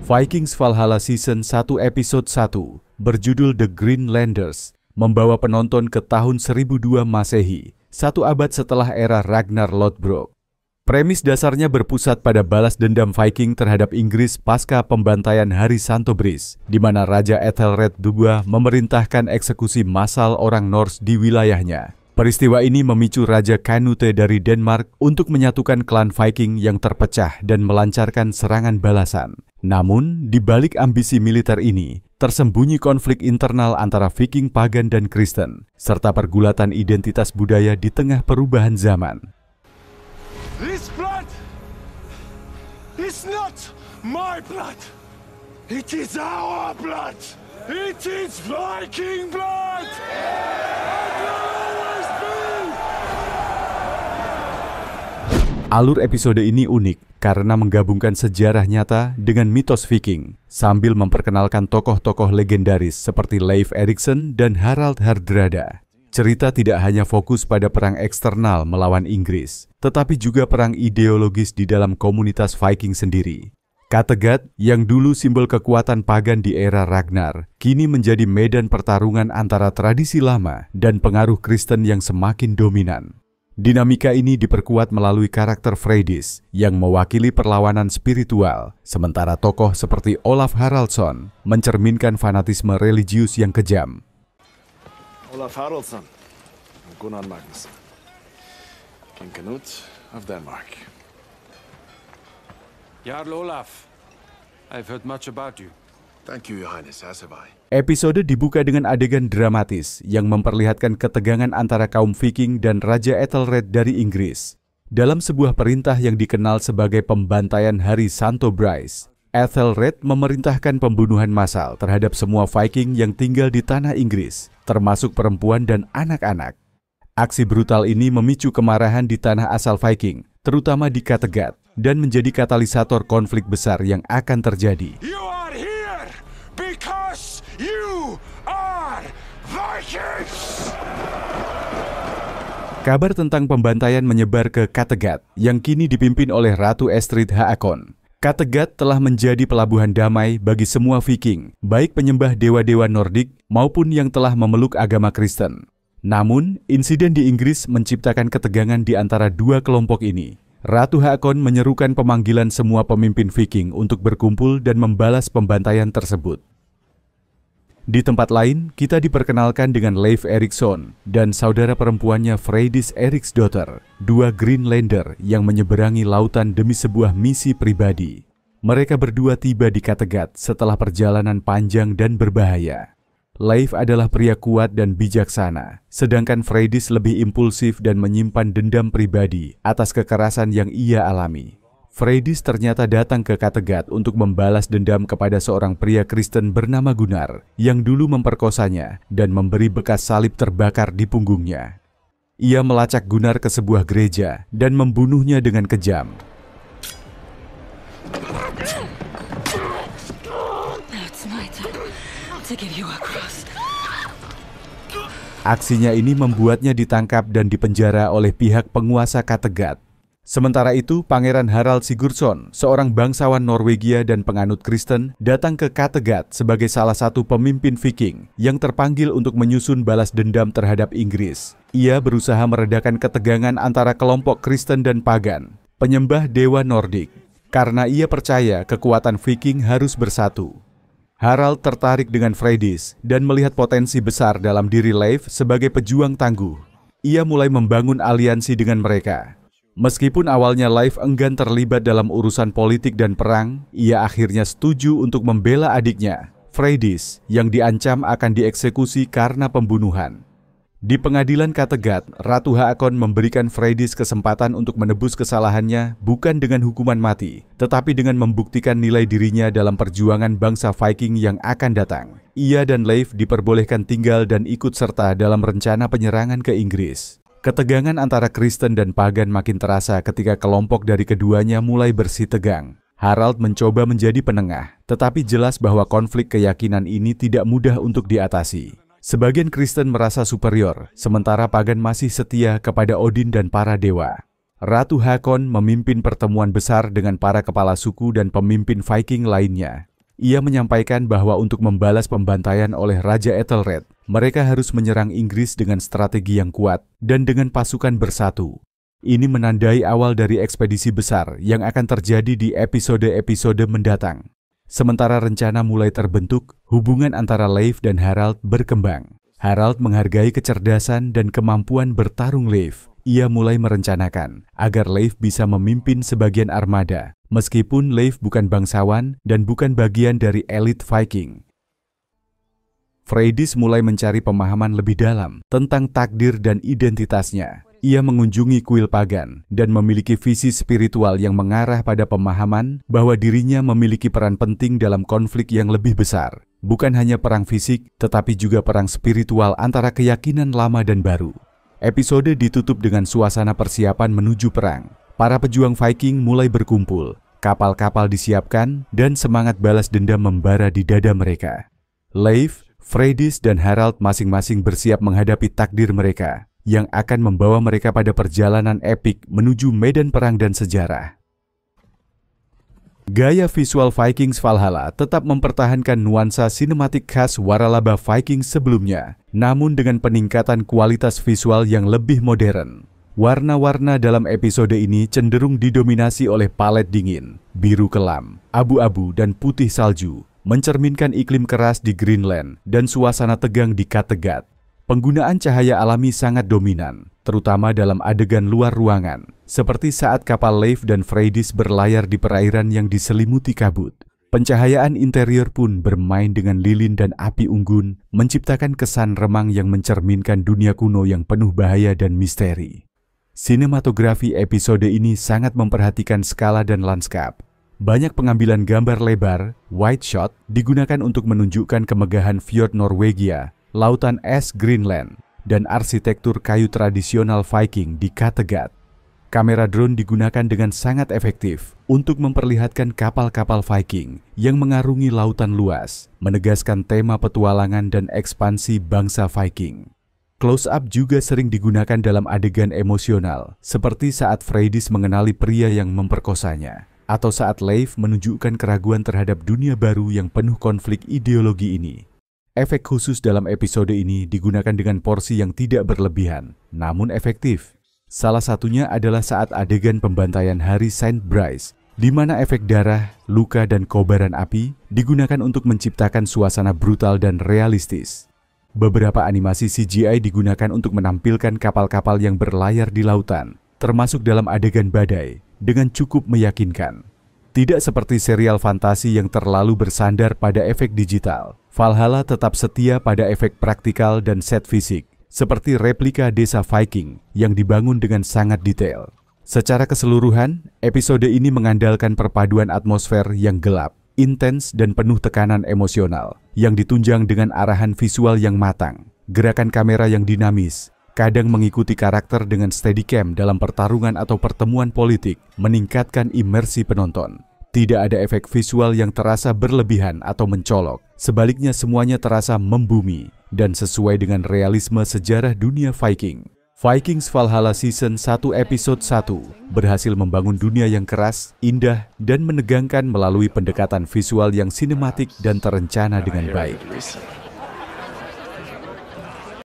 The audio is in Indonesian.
Vikings Valhalla Season 1 Episode 1 berjudul The Greenlanders membawa penonton ke tahun 1002 Masehi, 1 abad setelah era Ragnar Lodbrok. Premis dasarnya berpusat pada balas dendam Viking terhadap Inggris pasca pembantaian Hari Santo Bris, di mana Raja Ethelred II memerintahkan eksekusi massal orang Norse di wilayahnya. Peristiwa ini memicu Raja Canute dari Denmark untuk menyatukan klan Viking yang terpecah dan melancarkan serangan balasan. Namun, di balik ambisi militer ini, tersembunyi konflik internal antara Viking pagan dan Kristen, serta pergulatan identitas budaya di tengah perubahan zaman. This blood is not my blood. It is our blood. It is Viking blood. And will always be. Alur episode ini unik karena menggabungkan sejarah nyata dengan mitos Viking, sambil memperkenalkan tokoh-tokoh legendaris seperti Leif Erikson dan Harald Hardrada. Cerita tidak hanya fokus pada perang eksternal melawan Inggris, tetapi juga perang ideologis di dalam komunitas Viking sendiri. Kattegat, yang dulu simbol kekuatan pagan di era Ragnar, kini menjadi medan pertarungan antara tradisi lama dan pengaruh Kristen yang semakin dominan. Dinamika ini diperkuat melalui karakter Freydis yang mewakili perlawanan spiritual, sementara tokoh seperti Olaf Haraldsson mencerminkan fanatisme religius yang kejam. Olaf Haraldsson and Gunnar Magnusson, King Canute of Denmark. Jarl Olaf, I've heard much about you. Thank you, Your Highness, as have I. Episode dibuka dengan adegan dramatis yang memperlihatkan ketegangan antara kaum Viking dan Raja Ethelred dari Inggris. Dalam sebuah perintah yang dikenal sebagai pembantaian Hari Santo Bris, Ethelred memerintahkan pembunuhan massal terhadap semua Viking yang tinggal di tanah Inggris, termasuk perempuan dan anak-anak. Aksi brutal ini memicu kemarahan di tanah asal Viking, terutama di Kattegat, dan menjadi katalisator konflik besar yang akan terjadi. You are here because you are Vikings! Kabar tentang pembantaian menyebar ke Kattegat, yang kini dipimpin oleh Ratu Estrid Haakon. Kattegat telah menjadi pelabuhan damai bagi semua Viking, baik penyembah dewa-dewa Nordik maupun yang telah memeluk agama Kristen. Namun, insiden di Inggris menciptakan ketegangan di antara dua kelompok ini. Ratu Haakon menyerukan pemanggilan semua pemimpin Viking untuk berkumpul dan membalas pembantaian tersebut. Di tempat lain, kita diperkenalkan dengan Leif Erikson dan saudara perempuannya Freydis Eriksdotter, dua Greenlander yang menyeberangi lautan demi sebuah misi pribadi. Mereka berdua tiba di Kattegat setelah perjalanan panjang dan berbahaya. Leif adalah pria kuat dan bijaksana, sedangkan Freydis lebih impulsif dan menyimpan dendam pribadi atas kekerasan yang ia alami. Freydis ternyata datang ke Kattegat untuk membalas dendam kepada seorang pria Kristen bernama Gunnar yang dulu memperkosanya dan memberi bekas salib terbakar di punggungnya. Ia melacak Gunnar ke sebuah gereja dan membunuhnya dengan kejam. Aksinya ini membuatnya ditangkap dan dipenjara oleh pihak penguasa Kattegat. Sementara itu, Pangeran Harald Sigurdsson, seorang bangsawan Norwegia dan penganut Kristen, datang ke Kattegat sebagai salah satu pemimpin Viking yang terpanggil untuk menyusun balas dendam terhadap Inggris. Ia berusaha meredakan ketegangan antara kelompok Kristen dan pagan, penyembah dewa Nordik, karena ia percaya kekuatan Viking harus bersatu. Harald tertarik dengan Freydis dan melihat potensi besar dalam diri Leif sebagai pejuang tangguh. Ia mulai membangun aliansi dengan mereka. Meskipun awalnya Leif enggan terlibat dalam urusan politik dan perang, ia akhirnya setuju untuk membela adiknya, Freydis, yang diancam akan dieksekusi karena pembunuhan. Di pengadilan Kattegat, Ratu Haakon memberikan Freydis kesempatan untuk menebus kesalahannya bukan dengan hukuman mati, tetapi dengan membuktikan nilai dirinya dalam perjuangan bangsa Viking yang akan datang. Ia dan Leif diperbolehkan tinggal dan ikut serta dalam rencana penyerangan ke Inggris. Ketegangan antara Kristen dan pagan makin terasa ketika kelompok dari keduanya mulai bersih tegang. Harald mencoba menjadi penengah, tetapi jelas bahwa konflik keyakinan ini tidak mudah untuk diatasi. Sebagian Kristen merasa superior, sementara pagan masih setia kepada Odin dan para dewa. Ratu Haakon memimpin pertemuan besar dengan para kepala suku dan pemimpin Viking lainnya. Ia menyampaikan bahwa untuk membalas pembantaian oleh Raja Ethelred, mereka harus menyerang Inggris dengan strategi yang kuat dan dengan pasukan bersatu. Ini menandai awal dari ekspedisi besar yang akan terjadi di episode-episode mendatang. Sementara rencana mulai terbentuk, hubungan antara Leif dan Harald berkembang. Harald menghargai kecerdasan dan kemampuan bertarung Leif. Ia mulai merencanakan agar Leif bisa memimpin sebagian armada, meskipun Leif bukan bangsawan dan bukan bagian dari elit Viking. Freydis mulai mencari pemahaman lebih dalam tentang takdir dan identitasnya. Ia mengunjungi kuil pagan dan memiliki visi spiritual yang mengarah pada pemahaman bahwa dirinya memiliki peran penting dalam konflik yang lebih besar. Bukan hanya perang fisik, tetapi juga perang spiritual antara keyakinan lama dan baru. Episode ditutup dengan suasana persiapan menuju perang. Para pejuang Viking mulai berkumpul, kapal-kapal disiapkan, dan semangat balas dendam membara di dada mereka. Leif, Freydis, dan Harald masing-masing bersiap menghadapi takdir mereka, yang akan membawa mereka pada perjalanan epik menuju medan perang dan sejarah. Gaya visual Vikings Valhalla tetap mempertahankan nuansa sinematik khas waralaba Viking sebelumnya, namun dengan peningkatan kualitas visual yang lebih modern. Warna-warna dalam episode ini cenderung didominasi oleh palet dingin, biru kelam, abu-abu, dan putih salju, mencerminkan iklim keras di Greenland dan suasana tegang di Kattegat. Penggunaan cahaya alami sangat dominan, terutama dalam adegan luar ruangan, seperti saat kapal Leif dan Freydis berlayar di perairan yang diselimuti kabut. Pencahayaan interior pun bermain dengan lilin dan api unggun, menciptakan kesan remang yang mencerminkan dunia kuno yang penuh bahaya dan misteri. Sinematografi episode ini sangat memperhatikan skala dan lanskap. Banyak pengambilan gambar lebar, wide shot, digunakan untuk menunjukkan kemegahan fjord Norwegia, lautan es Greenland, dan arsitektur kayu tradisional Viking di Kattegat. Kamera drone digunakan dengan sangat efektif untuk memperlihatkan kapal-kapal Viking yang mengarungi lautan luas, menegaskan tema petualangan dan ekspansi bangsa Viking. Close-up juga sering digunakan dalam adegan emosional, seperti saat Freydis mengenali pria yang memperkosanya, atau saat Leif menunjukkan keraguan terhadap dunia baru yang penuh konflik ideologi ini. Efek khusus dalam episode ini digunakan dengan porsi yang tidak berlebihan, namun efektif. Salah satunya adalah saat adegan pembantaian Hari Saint Brice, di mana efek darah, luka, dan kobaran api digunakan untuk menciptakan suasana brutal dan realistis. Beberapa animasi CGI digunakan untuk menampilkan kapal-kapal yang berlayar di lautan, termasuk dalam adegan badai, dengan cukup meyakinkan. Tidak seperti serial fantasi yang terlalu bersandar pada efek digital, Valhalla tetap setia pada efek praktikal dan set fisik, seperti replika desa Viking yang dibangun dengan sangat detail. Secara keseluruhan, episode ini mengandalkan perpaduan atmosfer yang gelap, intens, dan penuh tekanan emosional, yang ditunjang dengan arahan visual yang matang, gerakan kamera yang dinamis, kadang mengikuti karakter dengan steadicam dalam pertarungan atau pertemuan politik, meningkatkan imersi penonton. Tidak ada efek visual yang terasa berlebihan atau mencolok, sebaliknya semuanya terasa membumi dan sesuai dengan realisme sejarah dunia Viking. Vikings Valhalla Season 1 Episode 1 berhasil membangun dunia yang keras, indah, dan menegangkan melalui pendekatan visual yang sinematik dan terencana dengan baik.